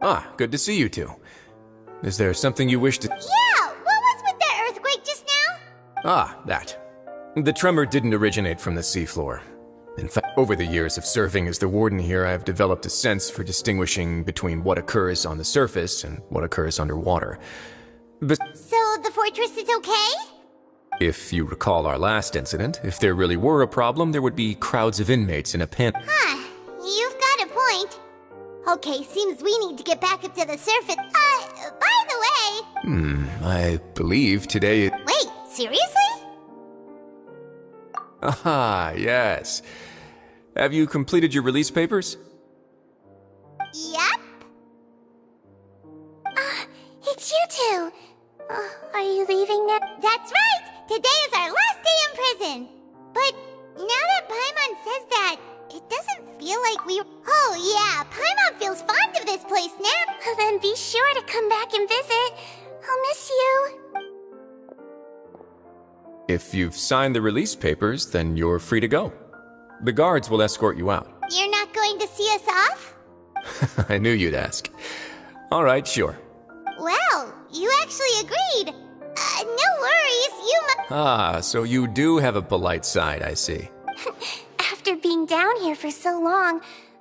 Ah, good to see you two. Is there something you wish to... Yeah, what was with that earthquake just now? Ah, that. The tremor didn't originate from the seafloor. In fact, over the years of serving as the warden here, I've developed a sense for distinguishing between what occurs on the surface and what occurs underwater. So the fortress is okay? If you recall our last incident, if there really were a problem, there would be crowds of inmates in a pen. Huh, you've got a point. Okay, seems we need to get back up to the surface. By the way... I believe today... Wait, seriously? Ah, yes. Have you completed your release papers? Yep. It's you two. Are you leaving now? That's right! Today is our last day in prison. But now that Paimon says that, it doesn't feel like we... Oh yeah, Paimon feels fond of this place now. Then be sure to come back and visit. I'll miss you. If you've signed the release papers, then you're free to go. The guards will escort you out. You're not going to see us off? I knew you'd ask. All right, sure. Well, you actually agreed. No worries, you Ah, so you do have a polite side, I see. After being down here for so long,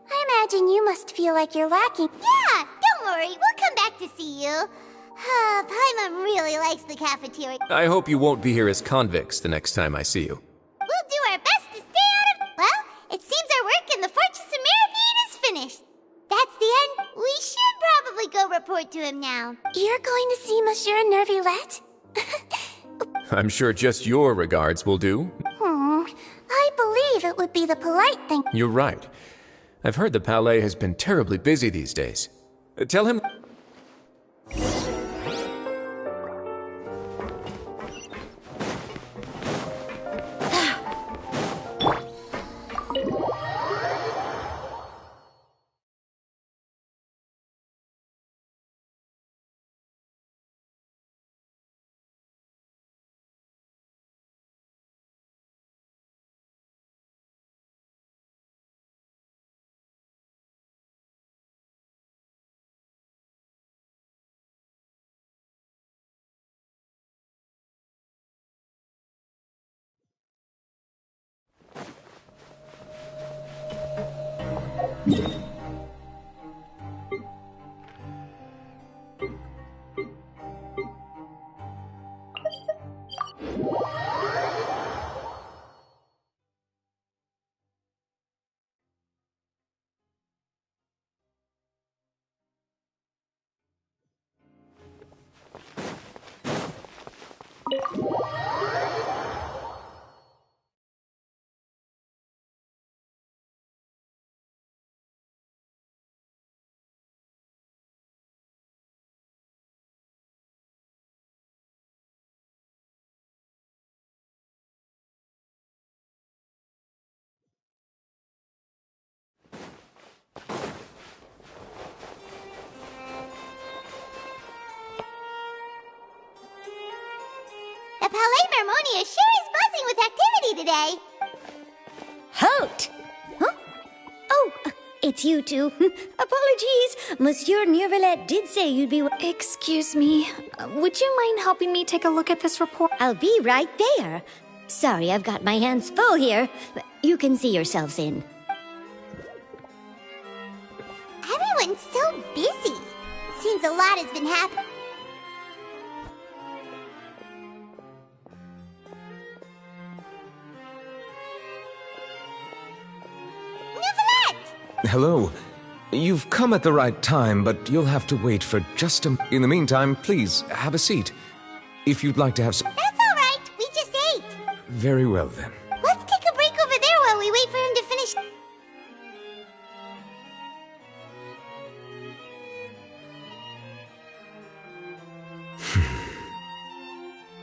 I imagine you must feel like you're lacking. Yeah, don't worry, we'll come back to see you. Paimon really likes the cafeteria. I hope you won't be here as convicts the next time I see you. We'll do our best to stay out of... Well, it seems our work in the Fortress of Mirapede is finished. That's the end. We should probably go report to him now. You're going to see Monsieur Nervulette? I'm sure just your regards will do. I believe it would be the polite thing. You're right. I've heard the Palais has been terribly busy these days. Tell him... The Palais Mermonia sure is buzzing with activity today. Halt! Huh? Oh, it's you two. Apologies. Monsieur Nervulette did say you'd be... Excuse me. Would you mind helping me take a look at this report? I'll be right there. Sorry, I've got my hands full here. You can see yourselves in. Everyone's so busy. Seems a lot has been happening. Hello. You've come at the right time, but you'll have to wait for just a... In the meantime, please, have a seat. If you'd like to have some... That's all right. We just ate. Very well, then. Let's take a break over there while we wait for him to finish.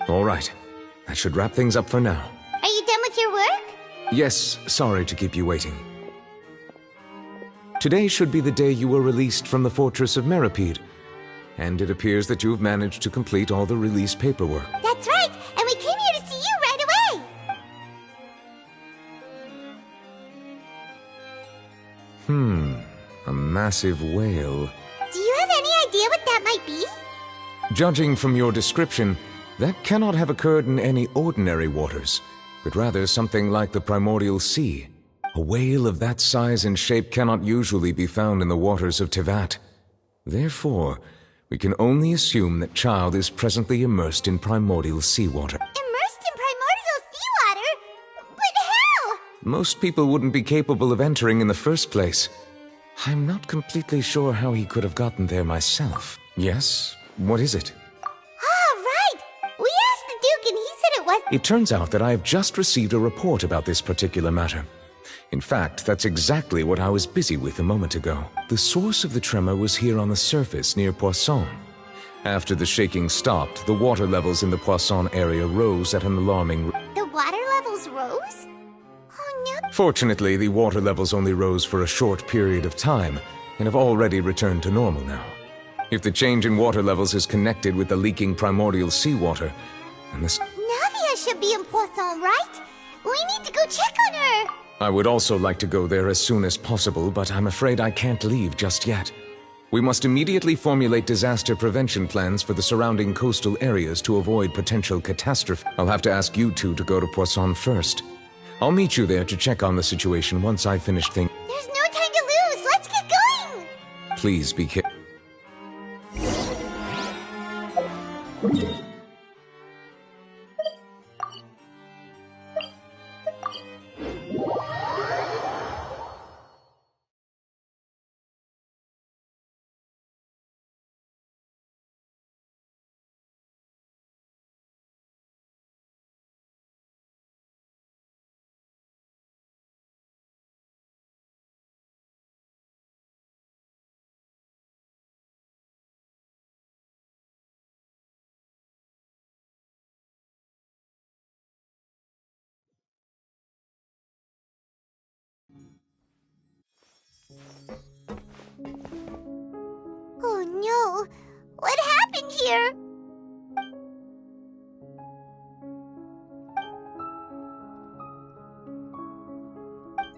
All right. That should wrap things up for now. Are you done with your work? Yes, sorry to keep you waiting. Today should be the day you were released from the Fortress of Mirapede, and it appears that you've managed to complete all the release paperwork. That's right, and we came here to see you right away. A massive whale. Do you have might be? Judging from your description, that cannot have occurred in any ordinary waters, but rather something like the primordial sea. A whale of that size and shape cannot usually be found in the waters of Tevat. Therefore, we can only assume that child is presently immersed in primordial seawater. Immersed in primordial seawater? But how? Most people wouldn't be capable of entering in the first place. I'm not completely sure how he could have gotten there myself. Yes? What is it? Ah, right! We asked the Duke and he said it was— It turns out that I have just received a report about this particular matter. In fact, that's exactly what I was busy with a moment ago. The source of the tremor was here on the surface near Poisson. After the shaking stopped, the water levels in the Poisson area rose at an alarming rate. The water levels rose? Oh no. Fortunately, the water levels only rose for a short period of time and have already returned to normal now. If the change in water levels is connected with the leaking primordial seawater, then this— Navia should be in Poisson, right? We need to go check on her! I would also like to go there as soon as possible, but I'm afraid I can't leave just yet. We must immediately formulate disaster prevention plans for the surrounding coastal areas to avoid potential catastrophe. I'll have to ask you two to go to Poisson first. I'll meet you there to check on the situation once I finish things. There's no time to lose! Let's get going! Please be careful. Oh no! What happened here?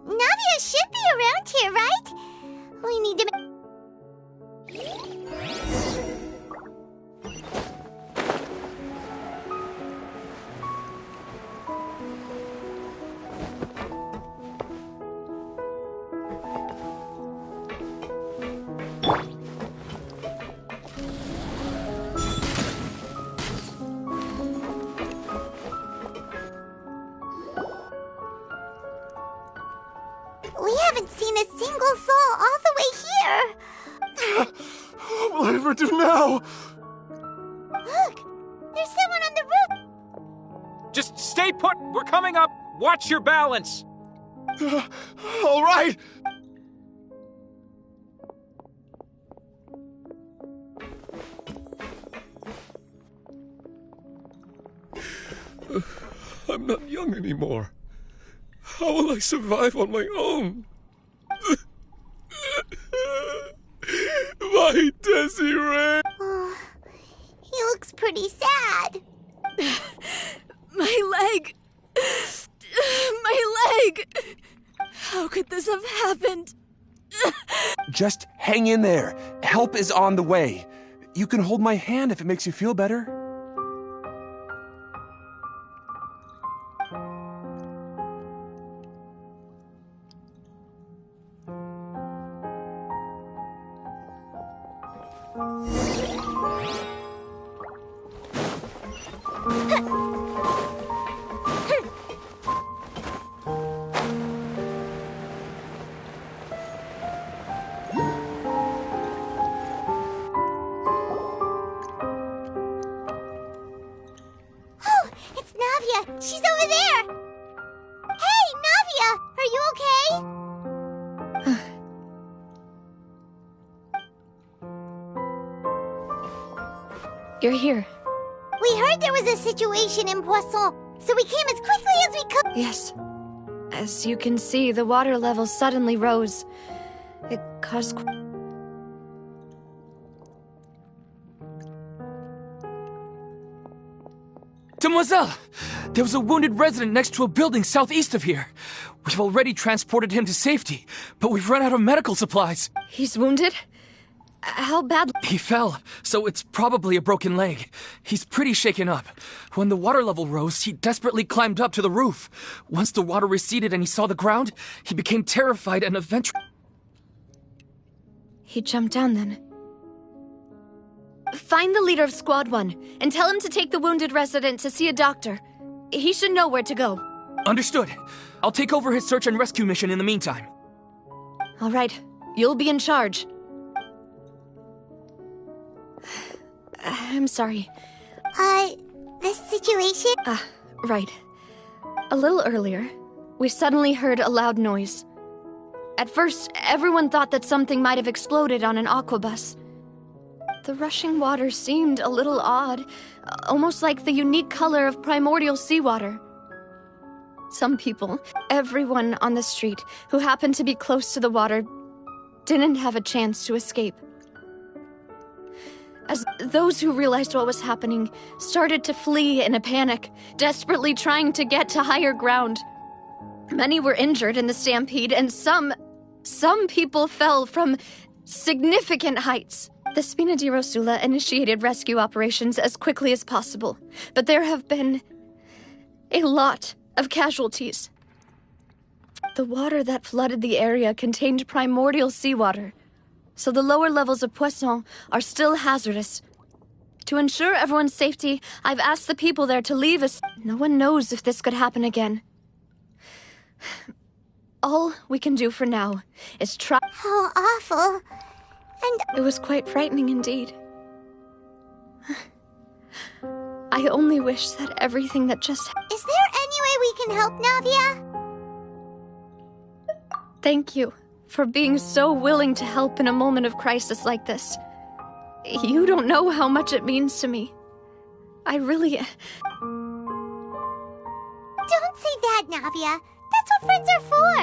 Navia should be around here, right? We need to— We haven't seen a single soul all the way here! What will I ever do now? Look! There's someone on the roof! Just stay put! We're coming up! Watch your balance! All right! I'm not young anymore. How will I survive on my own? My Desiree! Oh, he looks pretty sad. My leg! My leg! How could this have happened? Just hang in there. Help is on the way. You can hold my hand if it makes you feel better. Oh, it's Navia! She's over there! Hey, Navia! Are you okay? You're here. We heard there was a situation in Poisson, so we came as quickly as we could. Yes. As you can see, the water level suddenly rose. It caused... Demoiselle! There was a wounded resident next to a building southeast of here. We've already transported him to safety, but we've run out of medical supplies. He's wounded? How bad? He fell, so it's probably a broken leg. He's pretty shaken up. When the water level rose, he desperately climbed up to the roof. Once the water receded and he saw the ground, he became terrified and eventually... He jumped down then. Find the leader of Squad 1 and tell him to take the wounded resident to see a doctor. He should know where to go. Understood. I'll take over his search and rescue mission in the meantime. All right. You'll be in charge. I'm sorry. The situation? Right. A little earlier, we suddenly heard a loud noise. At first, everyone thought that something might have exploded on an aquabus. The rushing water seemed a little odd, almost like the unique color of primordial seawater. Some people, everyone on the street who happened to be close to the water, didn't have a chance to escape. As those who realized what was happening started to flee in a panic, desperately trying to get to higher ground. Many were injured in the stampede, and some people fell from significant heights. The Spina di Rosula initiated rescue operations as quickly as possible, but there have been a lot of casualties. The water that flooded the area contained primordial seawater, so the lower levels of Poisson are still hazardous. To ensure everyone's safety, I've asked the people there to leave us. No one knows if this could happen again. All we can do for now is try. How awful. And it was quite frightening indeed. I only wish that everything that just... Is there any way we can help, Navia? Thank you for being so willing to help in a moment of crisis like this. You don't know how much it means to me. I really... Don't say that, Navia. That's what friends are for.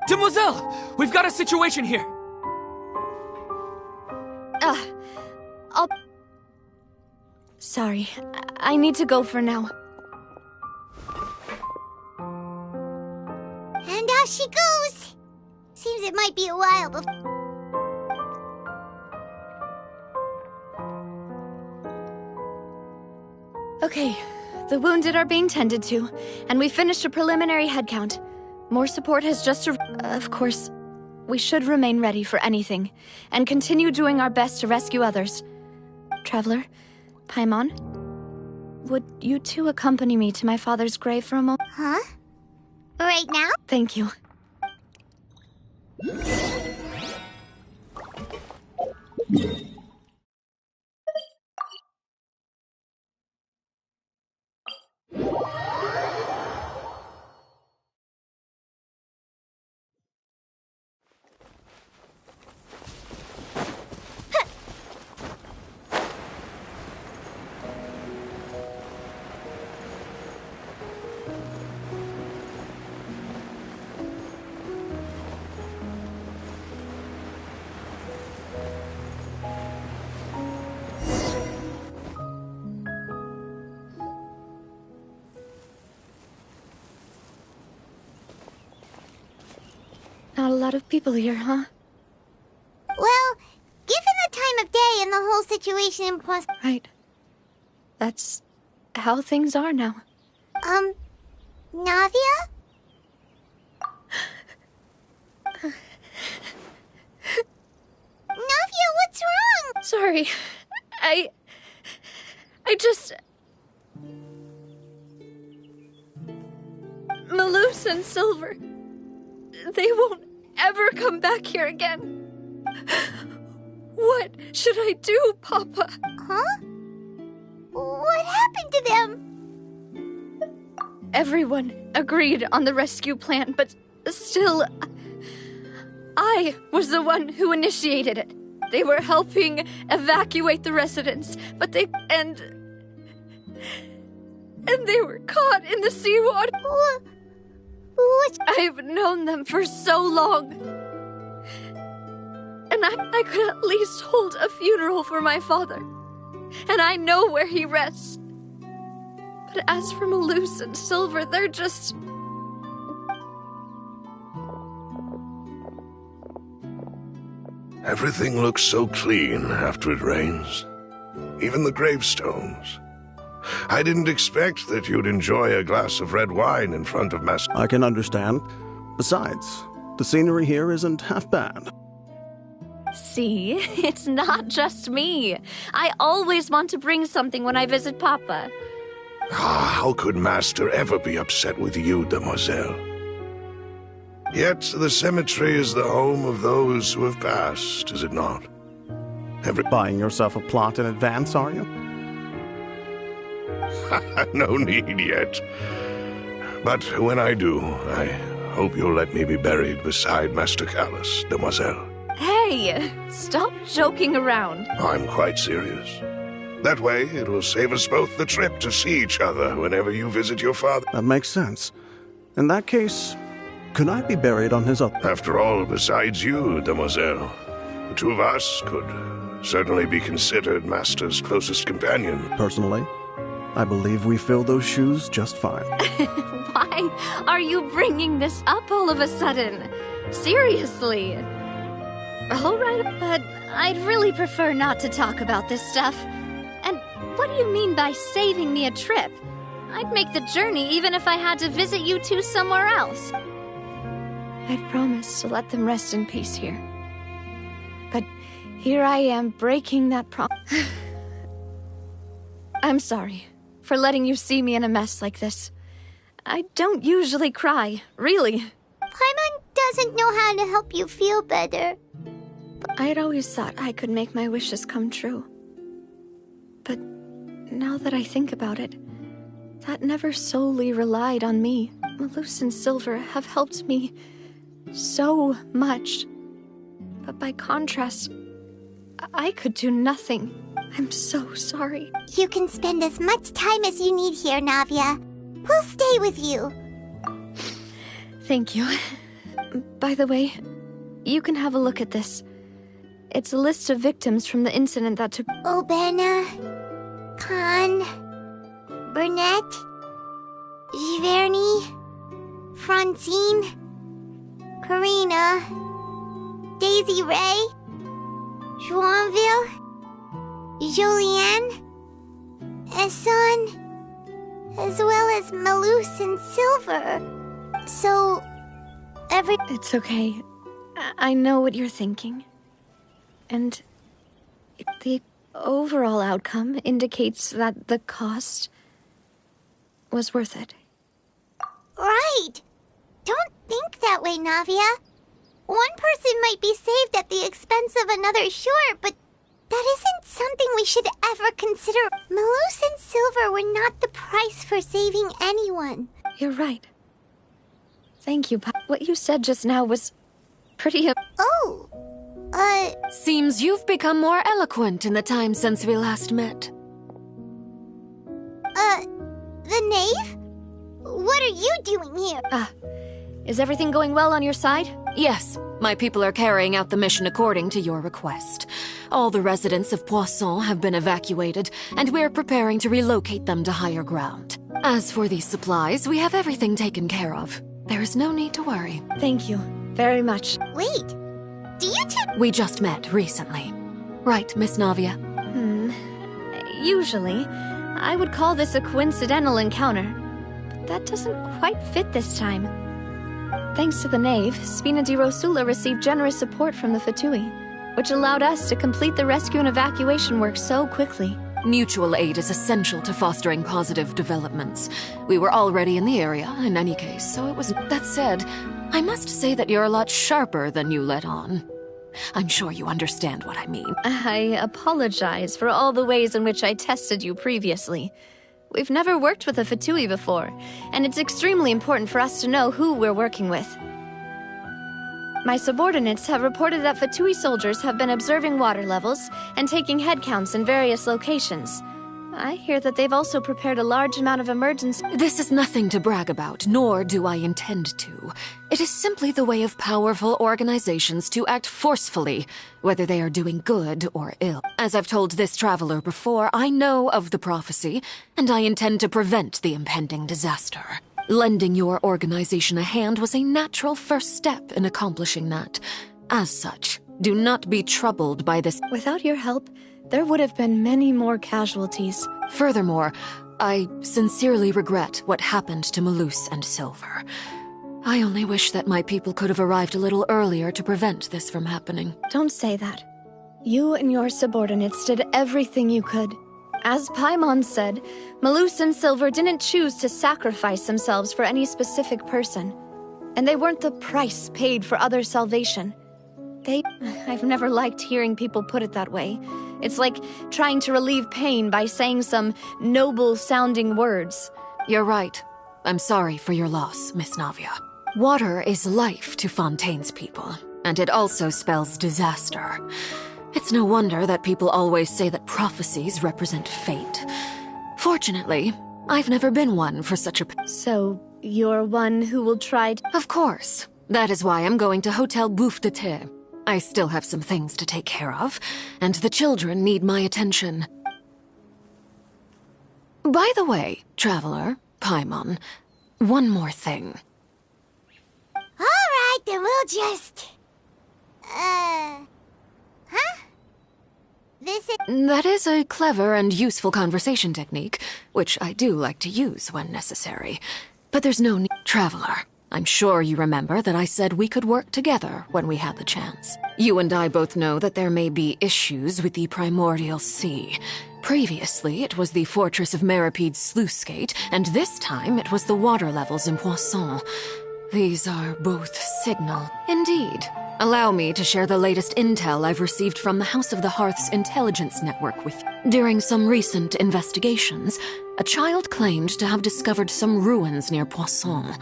Demoiselle! We've got a situation here! Sorry, I need to go for now. And out she goes. Seems it might be a while before... Okay, the wounded are being tended to, and we finished a preliminary head count. More support has just Of course, we should remain ready for anything, and continue doing our best to rescue others. Traveler, Paimon, would you two accompany me to my father's grave for a moment? Huh? Right now? Thank you. Not a lot of people here, huh? Well, given the time of day and the whole situation in Poisson... Right. That's how things are now. Navia? Navia, what's wrong? Sorry. I just... Malus and Silver... They won't ever come back here again. What should I do, Papa? Huh? What happened to them? Everyone agreed on the rescue plan, but still... I was the one who initiated it. They were helping evacuate the residents, but they... And they were caught in the seawater. What? I've known them for so long. And I could at least hold a funeral for my father. And I know where he rests. But as for Malus and Silver, they're just... Everything looks so clean after it rains. Even the gravestones. I didn't expect that you'd enjoy a glass of red wine in front of Master... I can understand. Besides, the scenery here isn't half bad. See, it's not just me. I always want to bring something when I visit Papa. How could Master ever be upset with you, demoiselle? Yet the cemetery is the home of those who have passed, is it not? Buying yourself a plot in advance, are you? No need yet. But when I do, I hope you'll let me be buried beside Master Callus, demoiselle. Hey, stop joking around. I'm quite serious. That way, it will save us both the trip to see each other whenever you visit your father. That makes sense. In that case, could I be buried on his other... After all, besides you, demoiselle, the two of us could certainly be considered Master's closest companion. Personally, I believe we fill those shoes just fine. Why are you bringing this up all of a sudden? Seriously. All right, but I'd really prefer not to talk about this stuff. And what do you mean by saving me a trip? I'd make the journey even if I had to visit you two somewhere else. I've promised to let them rest in peace here. But here I am breaking that promise. I'm sorry for letting you see me in a mess like this. I don't usually cry, really. Paimon doesn't know how to help you feel better. I had always thought I could make my wishes come true. But now that I think about it, that never solely relied on me. Malus and Silver have helped me so much. But by contrast, I could do nothing. I'm so sorry. You can spend as much time as you need here, Navia. We'll stay with you. Thank you. By the way, you can have a look at this. It's a list of victims from the incident that took... Obena, Khan, Burnett, Giverny, Francine, Karina, Daisy Ray, Joinville, Julianne, Esson, as well as Malus and Silver. So, It's okay. I know what you're thinking. And the overall outcome indicates that the cost was worth it. Right! Don't think that way, Navia. One person might be saved at the expense of another, sure, but that isn't something we should ever consider. Malus and Silver were not the price for saving anyone. You're right. Thank you, what you said just now was pretty... Seems you've become more eloquent in the time since we last met. The knave? What are you doing here? Is everything going well on your side? Yes, my people are carrying out the mission according to your request. All the residents of Poisson have been evacuated, and we're preparing to relocate them to higher ground. As for these supplies, we have everything taken care of. There is no need to worry. Thank you very much. Wait, do you two... We just met recently. Right, Miss Navia? Usually, I would call this a coincidental encounter. But that doesn't quite fit this time. Thanks to the knave, Spina di Rosula received generous support from the Fatui, which allowed us to complete the rescue and evacuation work so quickly. Mutual aid is essential to fostering positive developments. We were already in the area, in any case, so it was... That said, I must say that you're a lot sharper than you let on. I'm sure you understand what I mean. I apologize for all the ways in which I tested you previously. We've never worked with a Fatui before, and it's extremely important for us to know who we're working with. My subordinates have reported that Fatui soldiers have been observing water levels and taking head counts in various locations. I hear that they've also prepared a large amount of emergency... This is nothing to brag about, nor do I intend to. It is simply the way of powerful organizations to act forcefully, whether they are doing good or ill. As I've told this traveler before, I know of the prophecy, and I intend to prevent the impending disaster. Lending your organization a hand was a natural first step in accomplishing that. As such, Do not be troubled by this. Without your help, there would have been many more casualties. Furthermore, I sincerely regret what happened to Malus and Silver. I only wish that my people could have arrived a little earlier to prevent this from happening. Don't say that. You and your subordinates did everything you could. As Paimon said, Malus and Silver didn't choose to sacrifice themselves for any specific person. And they weren't the price paid for other salvation. I've never liked hearing people put it that way. It's like trying to relieve pain by saying some noble-sounding words. You're right. I'm sorry for your loss, Miss Navia. Water is life to Fontaine's people, and it also spells disaster. It's no wonder that people always say that prophecies represent fate. Fortunately, I've never been one for such a... So, you're one who will try to... Of course. That is why I'm going to Hotel Bouffe de Thé. I still have some things to take care of, and the children need my attention. By the way, Traveler, Paimon, one more thing. Alright, then we'll just... Huh? This is... That is a clever and useful conversation technique, which I do like to use when necessary. But there's no need... Traveler, I'm sure you remember that I said we could work together when we had the chance. You and I both know that there may be issues with the Primordial Sea. Previously, it was the Fortress of Meripede's sluice gate, and this time it was the water levels in Poisson. These are both signal. Indeed. Allow me to share the latest intel I've received from the House of the Hearth's intelligence network with you. During some recent investigations, a child claimed to have discovered some ruins near Poisson.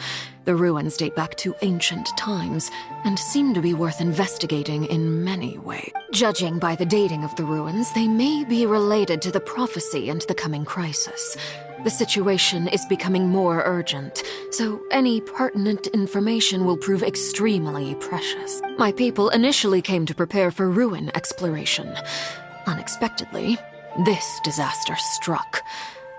The ruins date back to ancient times, and seem to be worth investigating in many ways. Judging by the dating of the ruins, they may be related to the prophecy and the coming crisis. The situation is becoming more urgent, so any pertinent information will prove extremely precious. My people initially came to prepare for ruin exploration. Unexpectedly, this disaster struck.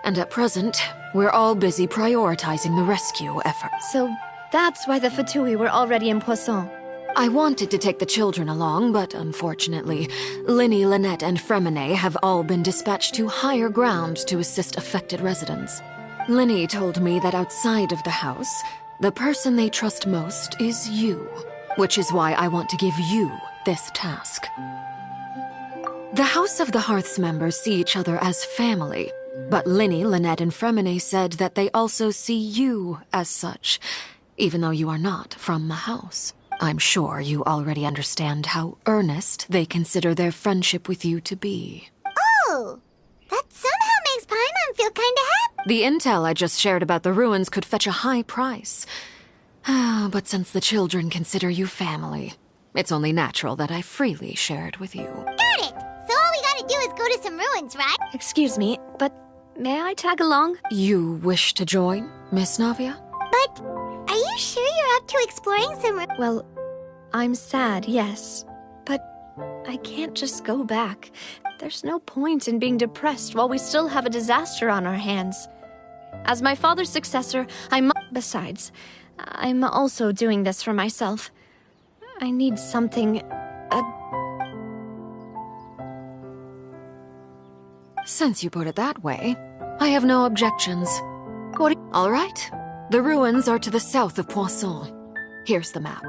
And at present, we're all busy prioritizing the rescue effort. So that's why the Fatui were already in Poisson. I wanted to take the children along, but unfortunately, Linny, Lynette, and Fremine have all been dispatched to higher ground to assist affected residents. Linny told me that outside of the house, the person they trust most is you, which is why I want to give you this task. The House of the Hearth's members see each other as family, but Linny, Lynette, and Fremine said that they also see you as such, even though you are not from the house. I'm sure you already understand how earnest they consider their friendship with you to be. Oh! That somehow makes Paimon feel kinda happy. The intel I just shared about the ruins could fetch a high price. But since the children consider you family, it's only natural that I freely share it with you. Got it! So all we gotta do is go to some ruins, right? Excuse me, but may I tag along? You wish to join, Miss Navia? But are you sure you're up to exploring some Well, I'm sad, yes. But I can't just go back. There's no point in being depressed while we still have a disaster on our hands. As my father's successor, Besides, I'm also doing this for myself. I need something... Since you put it that way, I have no objections. All right. The ruins are to the south of Poisson. Here's the map.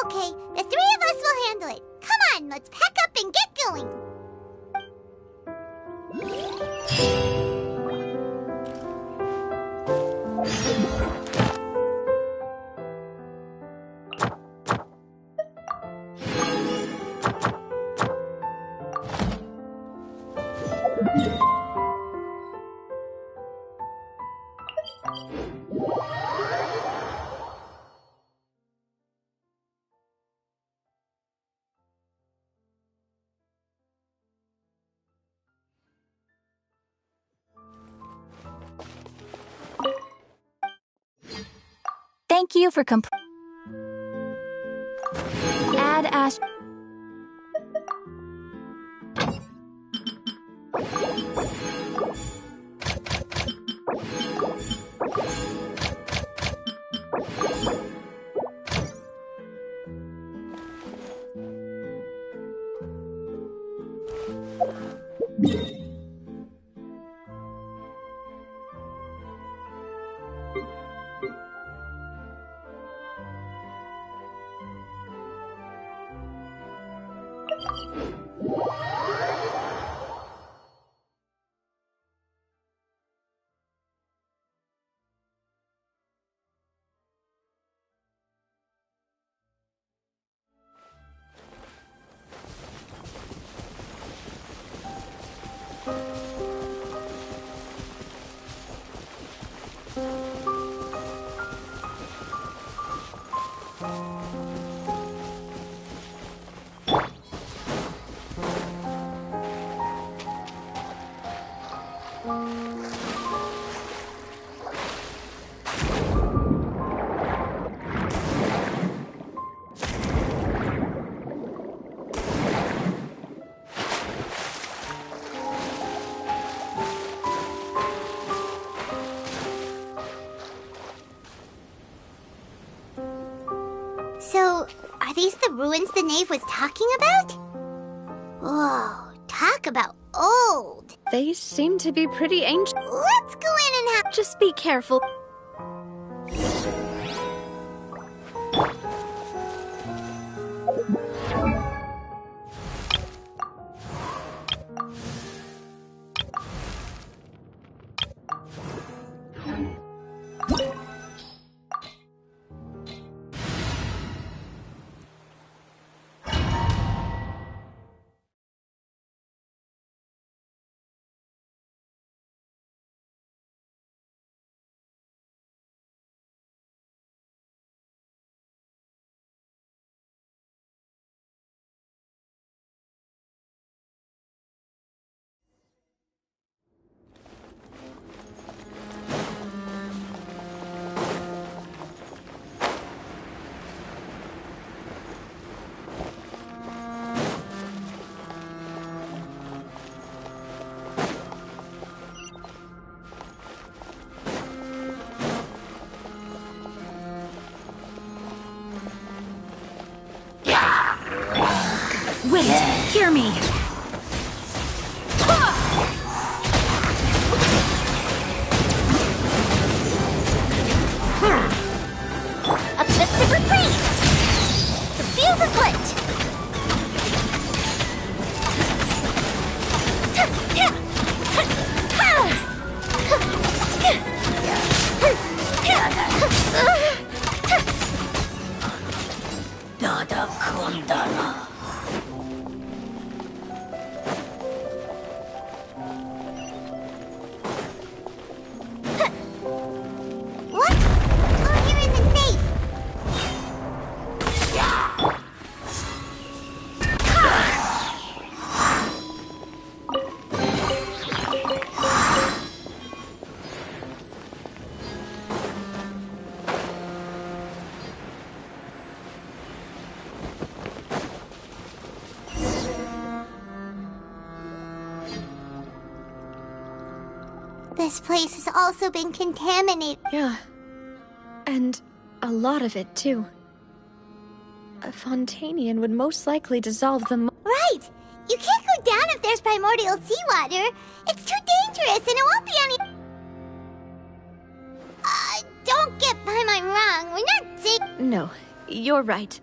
Okay, the three of us will handle it. Come on, let's pack up and get going. Thank you for Add Ash. So, are these the ruins the knave was talking about? Whoa, talk about old. They seem to be pretty ancient. Let's go in and have... Just be careful. Wait, hear me. A mystic retreat! The fuse is lit! Dada Kundala. What? Oh, here isn't safe! This place has also been contaminated. Yeah. And a lot of it, too. A Fontanian would most likely dissolve them. Right! You can't go down if there's primordial seawater. It's too dangerous and it won't be any... don't get Paimon wrong. We're not safe. No, you're right.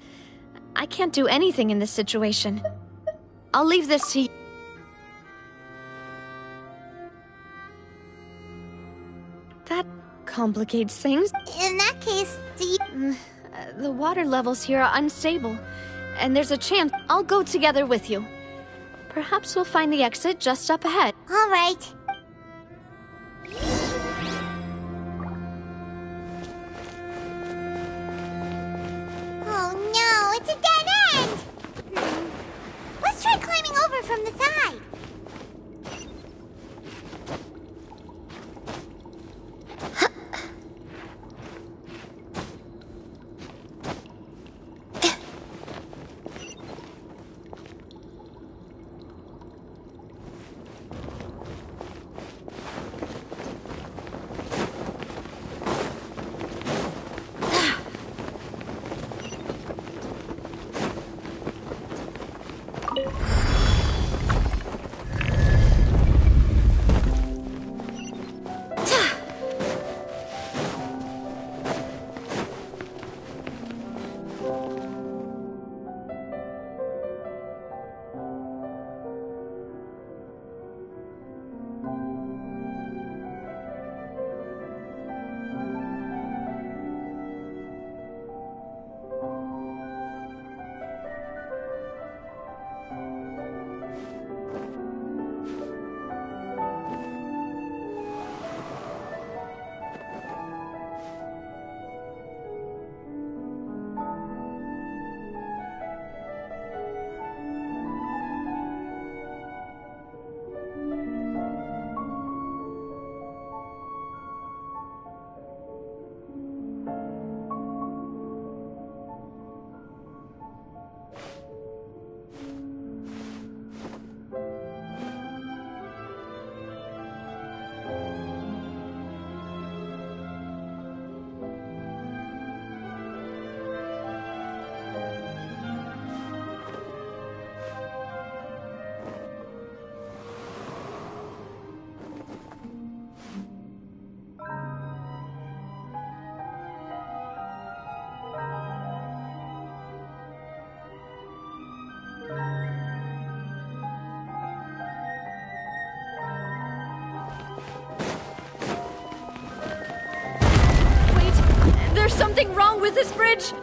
I can't do anything in this situation. I'll leave this to you. That complicates things. In that case, the water levels here are unstable, and there's a chance I'll go together with you. Perhaps we'll find the exit just up ahead. All right. Oh no, it's a dead end! Let's try climbing over from the side. something wrong with this bridge?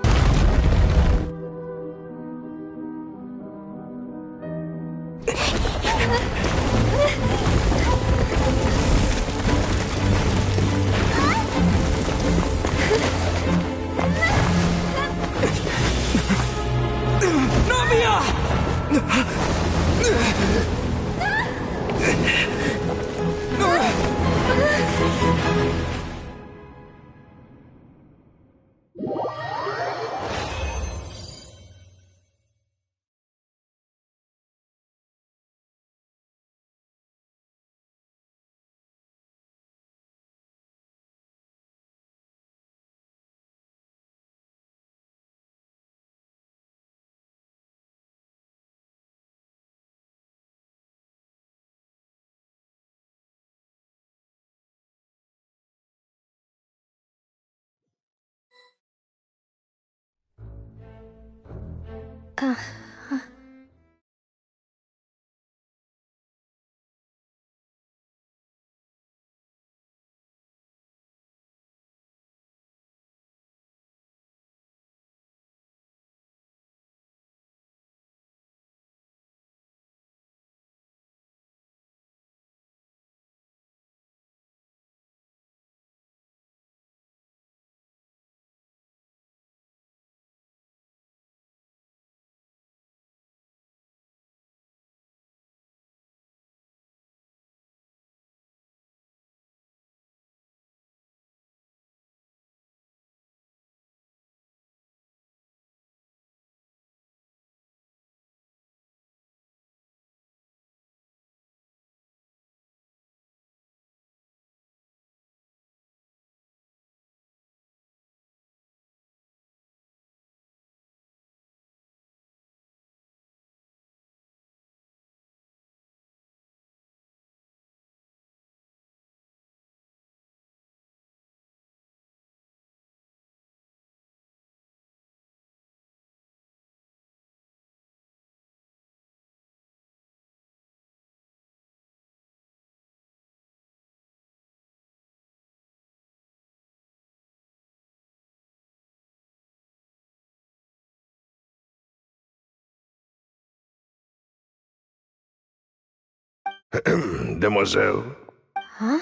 Demoiselle? Huh?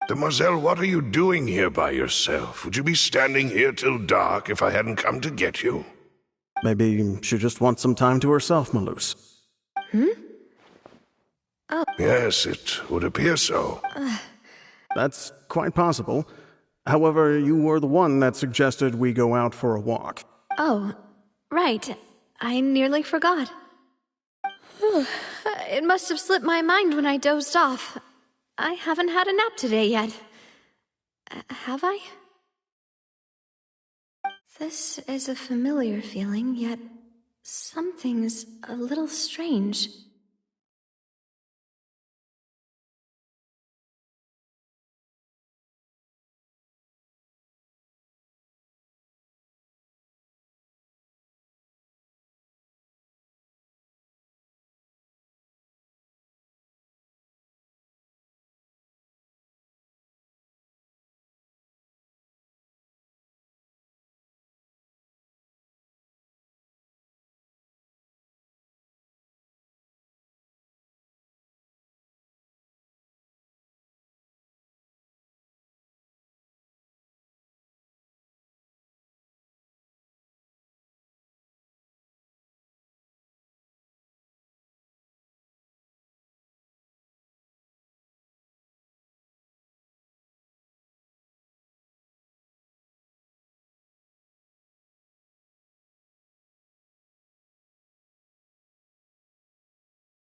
Demoiselle, what are you doing here by yourself? Would you be standing here till dark if I hadn't come to get you? Maybe she just wants some time to herself, Maloose. Hmm? Oh. Yes, it would appear so. That's quite possible. However, you were the one that suggested we go out for a walk. Oh, right. I nearly forgot. It must have slipped my mind when I dozed off. I haven't had a nap today yet. Have I? This is a familiar feeling, yet something's a little strange.